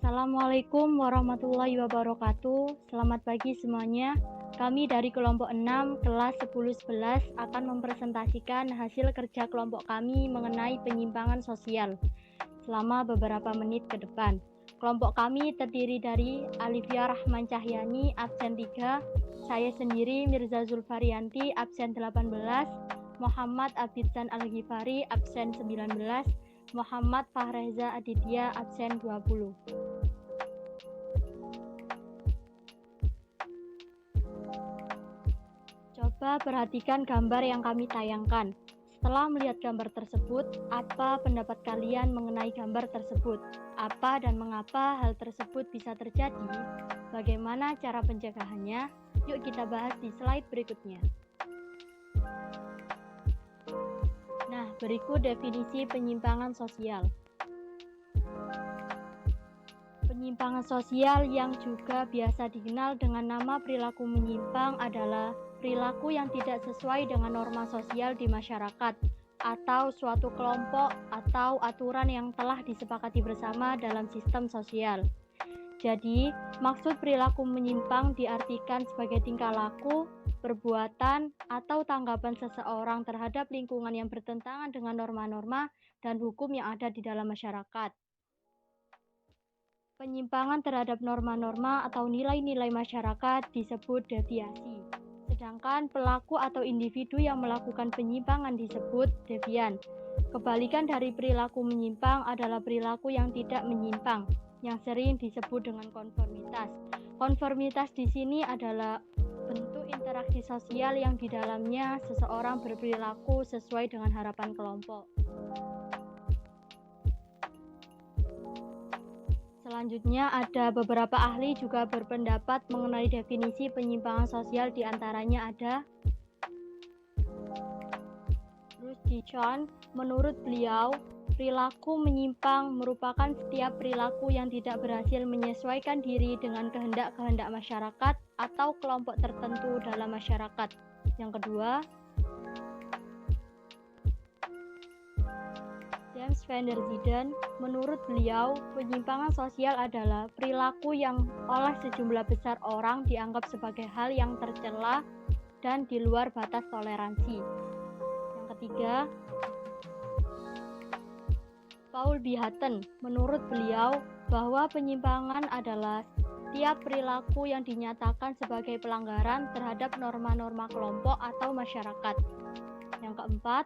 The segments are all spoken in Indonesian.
Assalamualaikum warahmatullahi wabarakatuh. Selamat pagi semuanya. Kami dari kelompok 6 kelas 10-11 akan mempresentasikan hasil kerja kelompok kami mengenai penyimpangan sosial selama beberapa menit ke depan. Kelompok kami terdiri dari Alifia Rahman Cahyani, absen 3, saya sendiri Mirza Zulfarianti, absen 18, Muhammad Abidsan Al-Ghifari, absen 19, Muhammad Fahreza Aditya, absen 20. Coba perhatikan gambar yang kami tayangkan. Setelah melihat gambar tersebut, apa pendapat kalian mengenai gambar tersebut? Apa dan mengapa hal tersebut bisa terjadi? Bagaimana cara pencegahannya? Yuk kita bahas di slide berikutnya. Nah, berikut definisi penyimpangan sosial. Penyimpangan sosial yang juga biasa dikenal dengan nama perilaku menyimpang adalah perilaku yang tidak sesuai dengan norma sosial di masyarakat atau suatu kelompok atau aturan yang telah disepakati bersama dalam sistem sosial. Jadi, maksud perilaku menyimpang diartikan sebagai tingkah laku, perbuatan, atau tanggapan seseorang terhadap lingkungan yang bertentangan dengan norma-norma dan hukum yang ada di dalam masyarakat. Penyimpangan terhadap norma-norma atau nilai-nilai masyarakat disebut deviasi. Sedangkan pelaku atau individu yang melakukan penyimpangan disebut devian. Kebalikan dari perilaku menyimpang adalah perilaku yang tidak menyimpang, yang sering disebut dengan konformitas. Konformitas di sini adalah bentuk interaksi sosial yang di dalamnya seseorang berperilaku sesuai dengan harapan kelompok. Selanjutnya ada beberapa ahli juga berpendapat mengenai definisi penyimpangan sosial, diantaranya ada Rushdie Chan. Menurut beliau, perilaku menyimpang merupakan setiap perilaku yang tidak berhasil menyesuaikan diri dengan kehendak-kehendak masyarakat atau kelompok tertentu dalam masyarakat. Yang kedua, James van der Zijden. Menurut beliau, penyimpangan sosial adalah perilaku yang oleh sejumlah besar orang dianggap sebagai hal yang tercela dan di luar batas toleransi. Yang ketiga, Paul B. Hutton. Menurut beliau, bahwa penyimpangan adalah setiap perilaku yang dinyatakan sebagai pelanggaran terhadap norma-norma kelompok atau masyarakat. Yang keempat,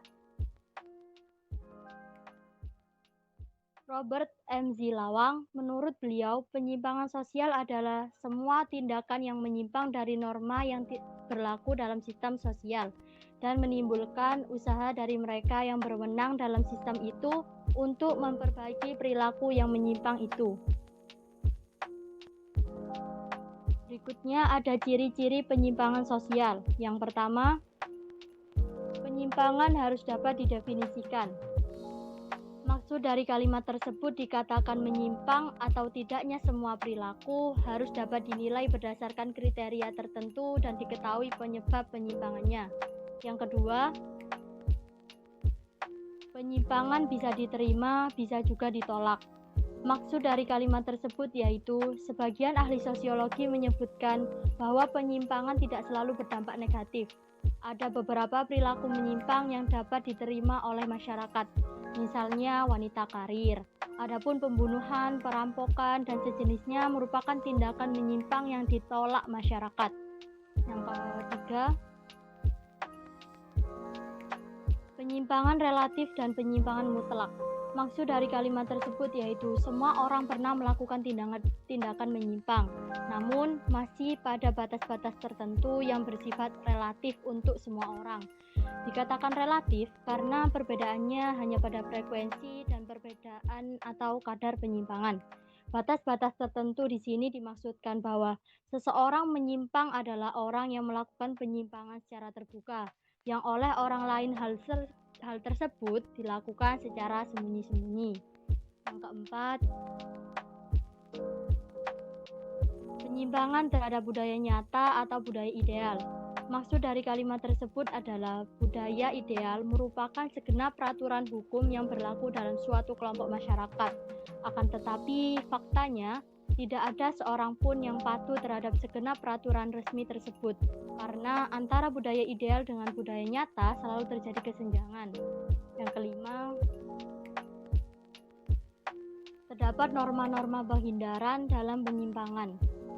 Robert M. Z. Lawang. Menurut beliau, penyimpangan sosial adalah semua tindakan yang menyimpang dari norma yang berlaku dalam sistem sosial dan menimbulkan usaha dari mereka yang berwenang dalam sistem itu untuk memperbaiki perilaku yang menyimpang itu. Berikutnya ada ciri-ciri penyimpangan sosial. Yang pertama, penyimpangan harus dapat didefinisikan. Maksud dari kalimat tersebut dikatakan menyimpang atau tidaknya semua perilaku harus dapat dinilai berdasarkan kriteria tertentu dan diketahui penyebab penyimpangannya. Yang kedua, penyimpangan bisa diterima, bisa juga ditolak. Maksud dari kalimat tersebut yaitu sebagian ahli sosiologi menyebutkan bahwa penyimpangan tidak selalu berdampak negatif. Ada beberapa perilaku menyimpang yang dapat diterima oleh masyarakat, misalnya wanita karir. Adapun pembunuhan, perampokan, dan sejenisnya merupakan tindakan menyimpang yang ditolak masyarakat. Yang ketiga, penyimpangan relatif dan penyimpangan mutlak. Maksud dari kalimat tersebut yaitu semua orang pernah melakukan tindakan menyimpang, namun masih pada batas-batas tertentu yang bersifat relatif untuk semua orang. Dikatakan relatif karena perbedaannya hanya pada frekuensi dan perbedaan atau kadar penyimpangan. Batas-batas tertentu di sini dimaksudkan bahwa seseorang menyimpang adalah orang yang melakukan penyimpangan secara terbuka, yang oleh orang lain hal tersebut dilakukan secara sembunyi-sembunyi. Yang keempat, penyimpangan terhadap budaya nyata atau budaya ideal. Maksud dari kalimat tersebut adalah budaya ideal merupakan segenap peraturan hukum yang berlaku dalam suatu kelompok masyarakat. Akan tetapi, faktanya tidak ada seorang pun yang patuh terhadap segenap peraturan resmi tersebut, karena antara budaya ideal dengan budaya nyata selalu terjadi kesenjangan. Yang kelima, terdapat norma-norma penghindaran dalam penyimpangan.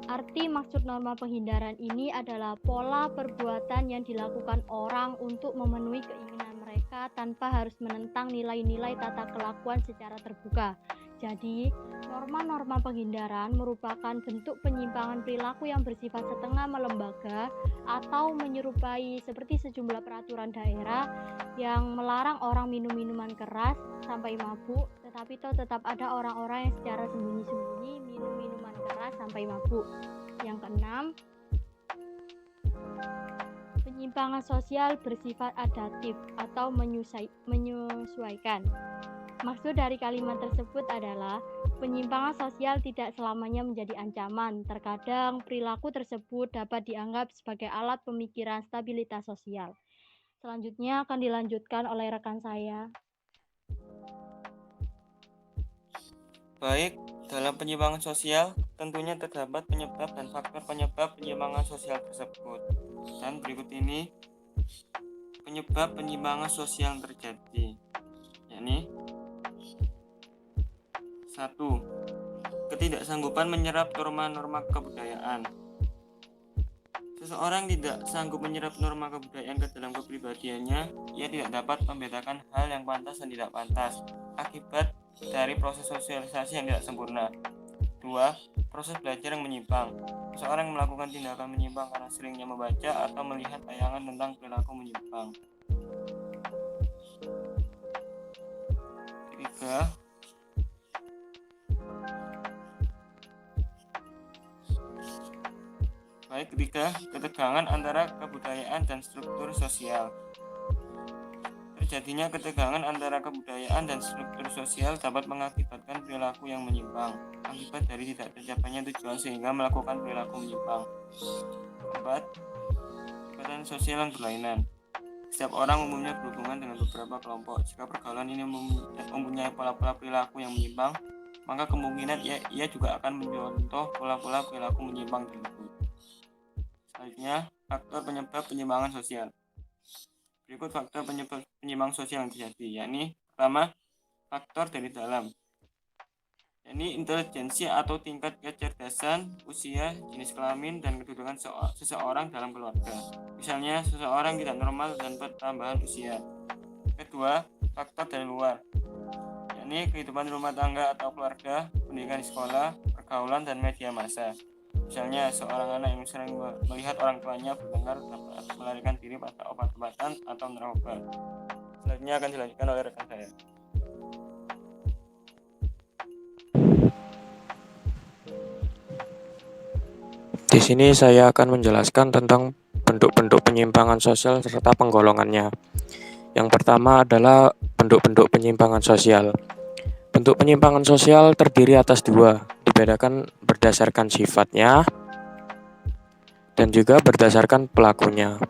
Arti maksud norma penghindaran ini adalah pola perbuatan yang dilakukan orang untuk memenuhi keinginan mereka tanpa harus menentang nilai-nilai tata kelakuan secara terbuka. Jadi, norma-norma penghindaran merupakan bentuk penyimpangan perilaku yang bersifat setengah melembaga atau menyerupai seperti sejumlah peraturan daerah yang melarang orang minum minuman keras sampai mabuk, tetapi tetap ada orang-orang yang secara sembunyi-sembunyi minum minuman keras sampai mabuk. Yang keenam, penyimpangan sosial bersifat adaptif atau menyesuaikan. Maksud dari kalimat tersebut adalah penyimpangan sosial tidak selamanya menjadi ancaman. Terkadang perilaku tersebut dapat dianggap sebagai alat pemikiran stabilitas sosial. Selanjutnya akan dilanjutkan oleh rekan saya. Baik, dalam penyimpangan sosial, tentunya terdapat penyebab dan faktor penyebab penyimpangan sosial tersebut. Dan berikut ini penyebab penyimpangan sosial yang terjadi, yakni 1. Ketidaksanggupan menyerap norma-norma kebudayaan. Seseorang tidak sanggup menyerap norma kebudayaan ke dalam kepribadiannya, ia tidak dapat membedakan hal yang pantas dan tidak pantas, akibat dari proses sosialisasi yang tidak sempurna. 2. Proses belajar yang menyimpang. Seseorang melakukan tindakan menyimpang karena seringnya membaca atau melihat tayangan tentang perilaku menyimpang. 3. Ketiga, ketegangan antara kebudayaan dan struktur sosial. Terjadinya ketegangan antara kebudayaan dan struktur sosial dapat mengakibatkan perilaku yang menyimpang, akibat dari tidak tercapainya tujuan sehingga melakukan perilaku menyimpang. 4. Ikatan sosial yang berlainan. Setiap orang umumnya berhubungan dengan beberapa kelompok. Jika pergaulan ini mempunyai pola-pola perilaku yang menyimpang, maka kemungkinan ia juga akan mencontoh pola-pola perilaku menyimpang tersebut. Selanjutnya, faktor penyebab penyimpangan sosial. Berikut faktor penyebab penyimpangan sosial yang terjadi, yakni pertama, faktor dari dalam, yakni intelijensi atau tingkat kecerdasan, usia, jenis kelamin, dan kedudukan seseorang dalam keluarga. Misalnya, seseorang tidak normal dan pertambahan usia. Kedua, faktor dari luar, yakni kehidupan rumah tangga atau keluarga, pendidikan di sekolah, pergaulan, dan media massa. Misalnya, seorang anak yang sering melihat orang tuanya bertengkar atau melarikan diri pada obat-obatan atau narkoba. Selanjutnya akan dilanjutkan oleh rekan saya. Di sini saya akan menjelaskan tentang bentuk-bentuk penyimpangan sosial serta penggolongannya. Yang pertama adalah bentuk-bentuk penyimpangan sosial. Bentuk penyimpangan sosial terdiri atas dua, dibedakan berdasarkan sifatnya dan juga berdasarkan pelakunya.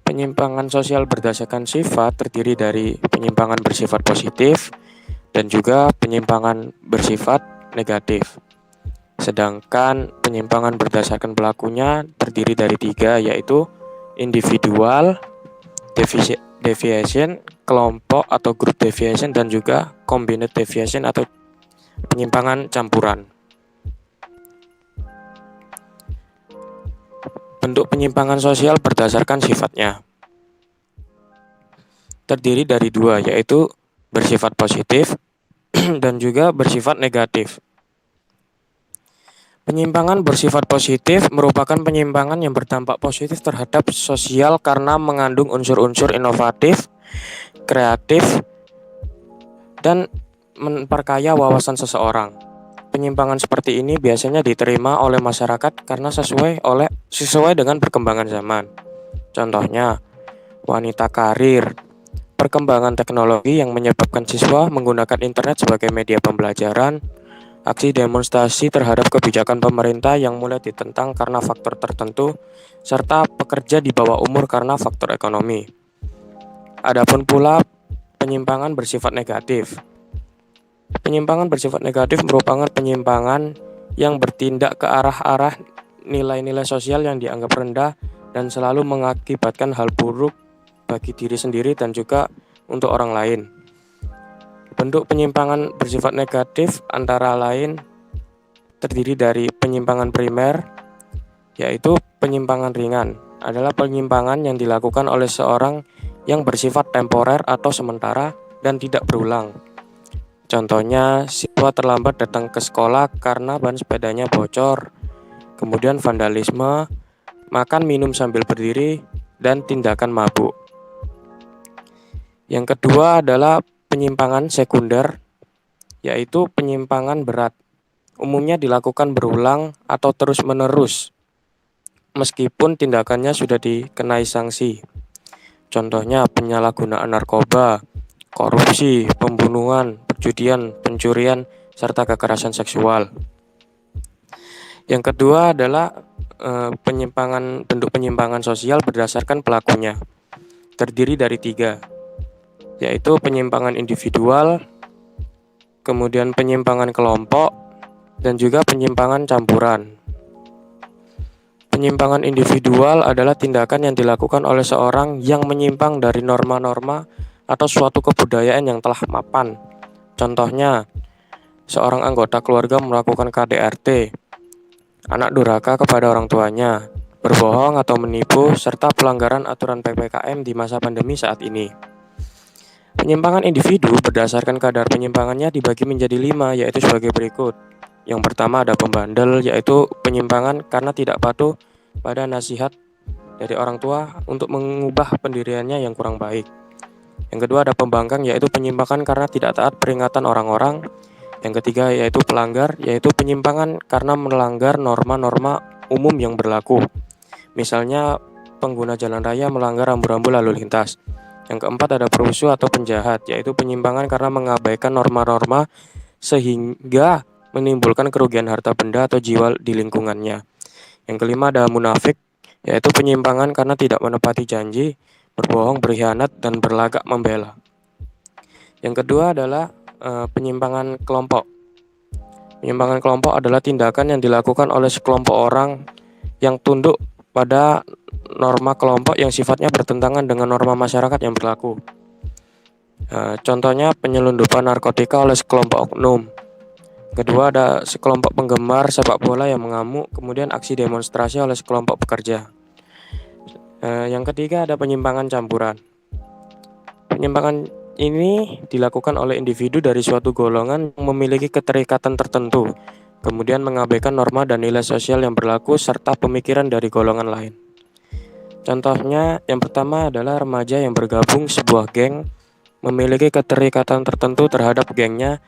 Penyimpangan sosial berdasarkan sifat terdiri dari penyimpangan bersifat positif dan juga penyimpangan bersifat negatif. Sedangkan penyimpangan berdasarkan pelakunya terdiri dari tiga, yaitu individual deviation, kelompok atau group deviation, dan juga combined deviation atau penyimpangan campuran. Bentuk penyimpangan sosial berdasarkan sifatnya terdiri dari dua, yaitu bersifat positif dan juga bersifat negatif. Penyimpangan bersifat positif merupakan penyimpangan yang berdampak positif terhadap sosial karena mengandung unsur-unsur inovatif, kreatif, dan memperkaya wawasan seseorang. Penyimpangan seperti ini biasanya diterima oleh masyarakat karena sesuai dengan perkembangan zaman. Contohnya, wanita karir, perkembangan teknologi yang menyebabkan siswa menggunakan internet sebagai media pembelajaran, aksi demonstrasi terhadap kebijakan pemerintah yang mulai ditentang karena faktor tertentu, serta pekerja di bawah umur karena faktor ekonomi. Adapun pula penyimpangan bersifat negatif. Penyimpangan bersifat negatif merupakan penyimpangan yang bertindak ke arah-arah nilai-nilai sosial yang dianggap rendah dan selalu mengakibatkan hal buruk bagi diri sendiri dan juga untuk orang lain. Bentuk penyimpangan bersifat negatif antara lain terdiri dari penyimpangan primer, yaitu penyimpangan ringan, adalah penyimpangan yang dilakukan oleh seorang yang bersifat temporer atau sementara dan tidak berulang. Contohnya, siswa terlambat datang ke sekolah karena ban sepedanya bocor, kemudian vandalisme, makan minum sambil berdiri, dan tindakan mabuk. Yang kedua adalah penyimpangan sekunder, yaitu penyimpangan berat. Umumnya dilakukan berulang atau terus-menerus, meskipun tindakannya sudah dikenai sanksi. Contohnya penyalahgunaan narkoba, korupsi, pembunuhan, perjudian, pencurian, serta kekerasan seksual. Yang kedua adalah bentuk penyimpangan sosial berdasarkan pelakunya. Terdiri dari 3, yaitu penyimpangan individual, kemudian penyimpangan kelompok, dan juga penyimpangan campuran. Penyimpangan individual adalah tindakan yang dilakukan oleh seorang yang menyimpang dari norma-norma atau suatu kebudayaan yang telah mapan. Contohnya, seorang anggota keluarga melakukan KDRT, anak durhaka kepada orang tuanya, berbohong atau menipu, serta pelanggaran aturan PPKM di masa pandemi saat ini. Penyimpangan individu berdasarkan kadar penyimpangannya dibagi menjadi 5, yaitu sebagai berikut. Yang pertama ada pembandel, yaitu penyimpangan karena tidak patuh pada nasihat dari orang tua untuk mengubah pendiriannya yang kurang baik. Yang kedua ada pembangkang, yaitu penyimpangan karena tidak taat peringatan orang-orang. Yang ketiga yaitu pelanggar, yaitu penyimpangan karena melanggar norma-norma umum yang berlaku. Misalnya pengguna jalan raya melanggar rambu-rambu lalu lintas. Yang keempat ada perusuh atau penjahat, yaitu penyimpangan karena mengabaikan norma-norma sehingga menimbulkan kerugian harta benda atau jiwa di lingkungannya. Yang kelima ada munafik, yaitu penyimpangan karena tidak menepati janji, berbohong, berkhianat, dan berlagak membela. Yang kedua adalah penyimpangan kelompok. Penyimpangan kelompok adalah tindakan yang dilakukan oleh sekelompok orang yang tunduk pada norma kelompok yang sifatnya bertentangan dengan norma masyarakat yang berlaku. Contohnya penyelundupan narkotika oleh sekelompok oknum. Kedua ada sekelompok penggemar sepak bola yang mengamuk, kemudian aksi demonstrasi oleh sekelompok pekerja. Yang ketiga ada penyimpangan campuran. Penyimpangan ini dilakukan oleh individu dari suatu golongan yang memiliki keterikatan tertentu, kemudian mengabaikan norma dan nilai sosial yang berlaku serta pemikiran dari golongan lain. Contohnya, yang pertama adalah remaja yang bergabung sebuah geng, memiliki keterikatan tertentu terhadap gengnya,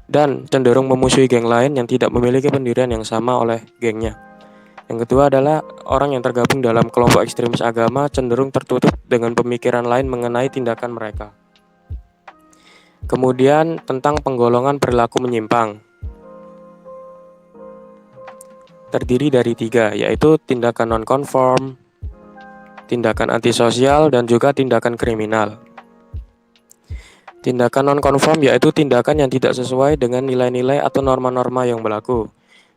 dan cenderung memusuhi geng lain yang tidak memiliki pendirian yang sama oleh gengnya. Yang kedua adalah orang yang tergabung dalam kelompok ekstremis agama cenderung tertutup dengan pemikiran lain mengenai tindakan mereka. Kemudian tentang penggolongan perilaku menyimpang. Terdiri dari 3, yaitu tindakan non-konform, tindakan antisosial, dan juga tindakan kriminal. Tindakan non-konform yaitu tindakan yang tidak sesuai dengan nilai-nilai atau norma-norma yang berlaku.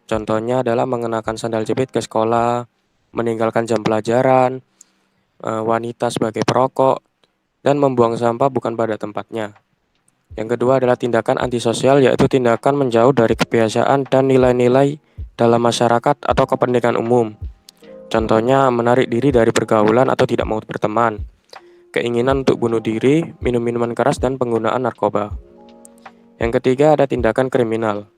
Contohnya adalah mengenakan sandal jepit ke sekolah, meninggalkan jam pelajaran, wanita sebagai perokok, dan membuang sampah bukan pada tempatnya. Yang kedua adalah tindakan antisosial, yaitu tindakan menjauh dari kebiasaan dan nilai-nilai dalam masyarakat atau kepentingan umum. Contohnya menarik diri dari pergaulan atau tidak mau berteman, keinginan untuk bunuh diri, minum minuman keras, dan penggunaan narkoba. Yang ketiga ada tindakan kriminal,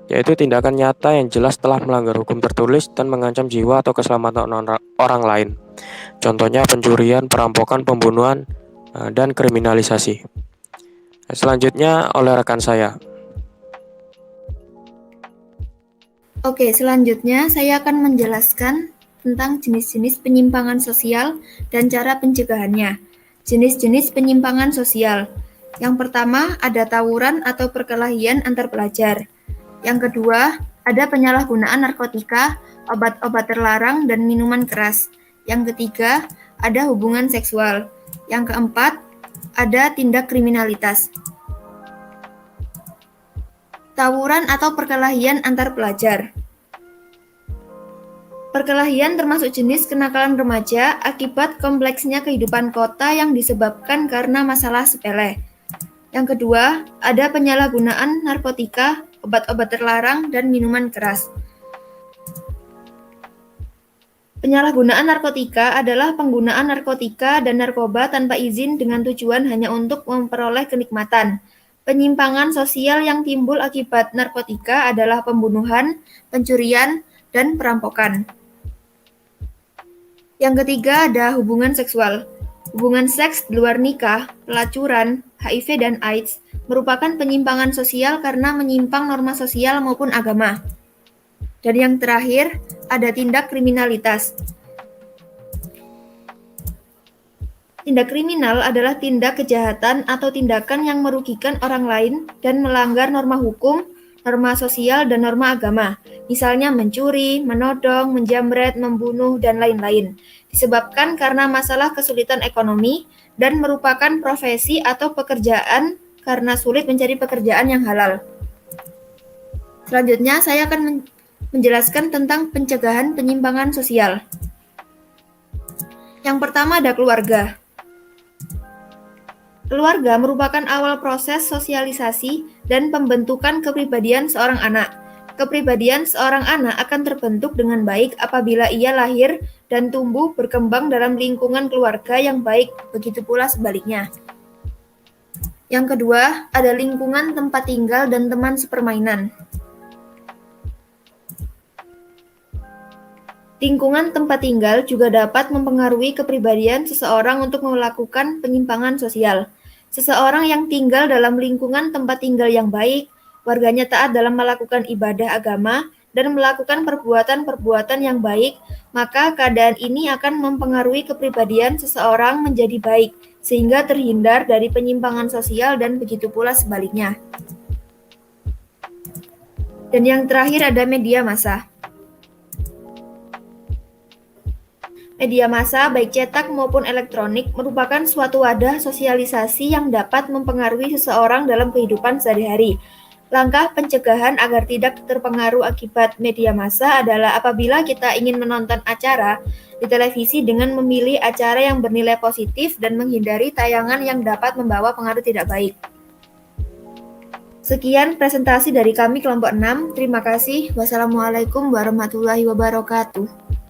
yaitu tindakan nyata yang jelas telah melanggar hukum tertulis dan mengancam jiwa atau keselamatan orang lain. Contohnya pencurian, perampokan, pembunuhan, dan kriminalisasi. Selanjutnya oleh rekan saya. Oke, selanjutnya saya akan menjelaskan tentang jenis-jenis penyimpangan sosial dan cara pencegahannya. Jenis-jenis penyimpangan sosial. Yang pertama ada tawuran atau perkelahian antar pelajar. Yang kedua, ada penyalahgunaan narkotika, obat-obat terlarang, dan minuman keras. Yang ketiga, ada hubungan seksual. Yang keempat, ada tindak kriminalitas. Tawuran atau perkelahian antar pelajar. Perkelahian termasuk jenis kenakalan remaja akibat kompleksnya kehidupan kota yang disebabkan karena masalah sepele. Yang kedua, ada penyalahgunaan narkotika, obat-obat terlarang, dan minuman keras. Penyalahgunaan narkotika adalah penggunaan narkotika dan narkoba tanpa izin dengan tujuan hanya untuk memperoleh kenikmatan. Penyimpangan sosial yang timbul akibat narkotika adalah pembunuhan, pencurian, dan perampokan. Yang ketiga ada hubungan seksual. Hubungan seks di luar nikah, pelacuran, HIV dan AIDS merupakan penyimpangan sosial karena menyimpang norma sosial maupun agama. Dan yang terakhir, ada tindak kriminalitas. Tindak kriminal adalah tindak kejahatan atau tindakan yang merugikan orang lain dan melanggar norma hukum, norma sosial, dan norma agama. Misalnya mencuri, menodong, menjamret, membunuh, dan lain-lain. Disebabkan karena masalah kesulitan ekonomi dan merupakan profesi atau pekerjaan karena sulit mencari pekerjaan yang halal. Selanjutnya, saya akan menjelaskan tentang pencegahan penyimpangan sosial. Yang pertama ada keluarga. Keluarga merupakan awal proses sosialisasi dan pembentukan kepribadian seorang anak. Kepribadian seorang anak akan terbentuk dengan baik apabila ia lahir dan tumbuh berkembang dalam lingkungan keluarga yang baik, begitu pula sebaliknya. Yang kedua, ada lingkungan tempat tinggal dan teman sepermainan. Lingkungan tempat tinggal juga dapat mempengaruhi kepribadian seseorang untuk melakukan penyimpangan sosial. Seseorang yang tinggal dalam lingkungan tempat tinggal yang baik, warganya taat dalam melakukan ibadah agama, dan melakukan perbuatan-perbuatan yang baik, maka keadaan ini akan mempengaruhi kepribadian seseorang menjadi baik, sehingga terhindar dari penyimpangan sosial dan begitu pula sebaliknya. Dan yang terakhir ada media massa. Media massa, baik cetak maupun elektronik, merupakan suatu wadah sosialisasi yang dapat mempengaruhi seseorang dalam kehidupan sehari-hari. Langkah pencegahan agar tidak terpengaruh akibat media massa adalah apabila kita ingin menonton acara di televisi dengan memilih acara yang bernilai positif dan menghindari tayangan yang dapat membawa pengaruh tidak baik. Sekian presentasi dari kami kelompok 6. Terima kasih. Wassalamualaikum warahmatullahi wabarakatuh.